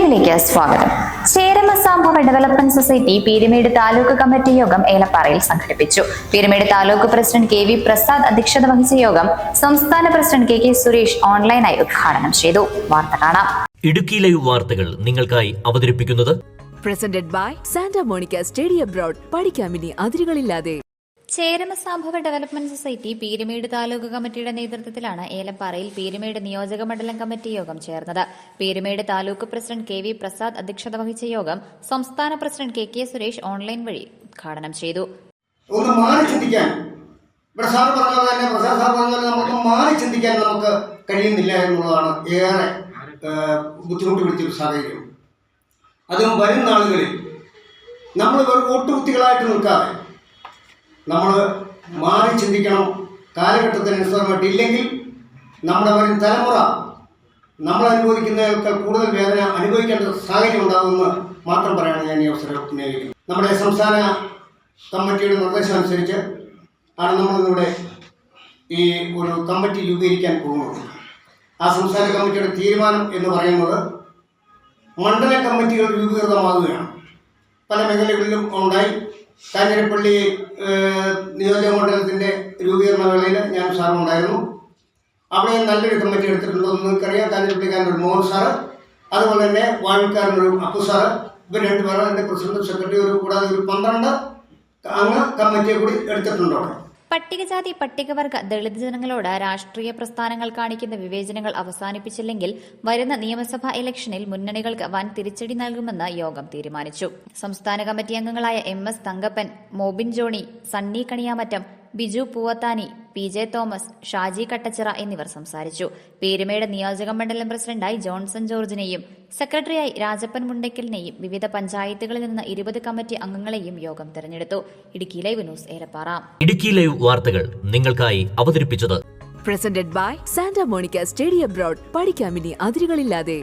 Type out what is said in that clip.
ഇടുക്കിയിലേക്ക് സ്വാഗതം. Cherama Sambava development society Peermade taluk committee യോഗം ഏലപ്പാറയിൽ സംഘടിപ്പിച്ചു. Peermade taluk president K V. പ്രസാദ് അധ്യക്ഷത വഹിച്ച യോഗം സംസ്ഥാന പ്രസിഡന്റ് കെ.കെ. സുരേഷ് ഓൺലൈനായി ഉദ്ഘാടനം ചെയ്തു. വാർത്ത കാണാം. ഇടുക്കി ലൈവ് വാർത്തകൾ നിങ്ങൾക്കായി അവതരിപ്പിക്കുന്നത് presented by Santa Monica Study Abroad. പഠിക്കാമിനി അതിരുകളില്ലാതെ. ചേരമ Sambava development society Peermade taluk കമ്മിറ്റിയുടെ നേതൃത്വത്തിലാണ് ഏലപ്പാറയിൽ പീരുമേട് നിയോജക മണ്ഡലം കമ്മിറ്റി യോഗം ചേർന്നത്. Peermade taluk president K V. പ്രസാദ് അധ്യക്ഷത വഹിച്ച യോഗം സംസ്ഥാന പ്രസിഡന്റ് കെ.കെ. സുരേഷ് ഓൺലൈൻ വഴി ഉദ്ഘാടനം ചെയ്തു. ഒന്ന് മാറി ചിന്തിക്കാൻ നമുക്ക് മാറി ചിന്തിക്കാൻ നമുക്ക് കഴിയുന്നില്ല എന്നുള്ളതാണ് ഏറെ ബുദ്ധിമുട്ട് പിടിച്ചൊരു സാഹചര്യം. അതും വരുന്ന ആളുകളിൽ നമ്മൾ വെറും വോട്ടുകുത്തികളായിട്ട് നിൽക്കാതെ നമ്മൾ മാറി ചിന്തിക്കണം. കാലഘട്ടത്തിനനുസൃതമായിട്ട് ഇല്ലെങ്കിൽ നമ്മുടെ വരും തലമുറ നമ്മൾ അനുഭവിക്കുന്നതിനേക്കാൾ കൂടുതൽ വേദന അനുഭവിക്കേണ്ട സാഹചര്യം ഉണ്ടാകുമെന്ന് മാത്രം പറയാനാണ് ഞാൻ ഈ അവസരം വിനിയോഗിക്കുന്നത്. നമ്മുടെ സംസ്ഥാന കമ്മിറ്റിയുടെ നിർദ്ദേശം അനുസരിച്ച് ആണ് നമ്മളിവിടെ ഈ ഒരു കമ്മിറ്റി രൂപീകരിക്കാൻ പോകുന്നത്. ആ സംസ്ഥാന കമ്മിറ്റിയുടെ തീരുമാനം എന്ന് പറയുന്നത് മണ്ഡല കമ്മിറ്റികൾ രൂപീകൃതമാകുകയാണ്. പല മേഖലകളിലും ഉണ്ടായി. കാഞ്ഞിരപ്പള്ളി നിയോജക മണ്ഡലത്തിൻ്റെ രൂപീകരണ വേളയിൽ ഞാൻ സാറുണ്ടായിരുന്നു. അവിടെ നല്ലൊരു കമ്മിറ്റി എടുത്തിട്ടുണ്ടെന്ന് നിങ്ങൾക്കറിയാം. കാഞ്ഞിരപ്പള്ളിക്കാരനൊരു മോഹൻ സാറ്, അതുപോലെ തന്നെ വാഴക്കാരനൊരു അപ്പു സാറ്, ഇവർ രണ്ടുപേരും എൻ്റെ പ്രസിഡന്റ് സെക്രട്ടറി കൂടാതെ ഒരു 12 അംഗ കമ്മിറ്റിയെ കൂടി എടുത്തിട്ടുണ്ട്. അവിടെ പട്ടികജാതി പട്ടികവർഗ ദളിത് ജനങ്ങളോട് രാഷ്ട്രീയ പ്രസ്ഥാനങ്ങൾ കാണിക്കുന്ന വിവേചനങ്ങൾ അവസാനിപ്പിച്ചില്ലെങ്കിൽ വരുന്ന നിയമസഭാ ഇലക്ഷനിൽ മുന്നണികൾക്ക് വൻ തിരിച്ചടി നൽകുമെന്ന് യോഗം തീരുമാനിച്ചു. സംസ്ഥാന കമ്മിറ്റി അംഗങ്ങളായ എം.എസ്. തങ്കപ്പൻ, മോബിൻ ജോണി, സണ്ണി കണിയാമറ്റം, ബിജു പൂവത്താനി, പി.ജെ. തോമസ്, ഷാജി കട്ടച്ചിറ എന്നിവർ സംസാരിച്ചു. പീരുമേട് നിയോജക മണ്ഡലം പ്രസിഡന്റായി ജോൺസൺ ജോർജിനെയും സെക്രട്ടറിയായി രാജപ്പൻ മുണ്ടയ്ക്കലിനെയും വിവിധ പഞ്ചായത്തുകളിൽ നിന്ന് 20 കമ്മിറ്റി അംഗങ്ങളെയും യോഗം തെരഞ്ഞെടുത്തു. Idukki live news Elappara. Idukki live വാർത്തകൾ നിങ്ങൾക്കായി അവതരിപ്പിച്ചത് presented by Santa Monica Study Abroad. പഠിക്കാമിനി അതിരുകളില്ലാതെ.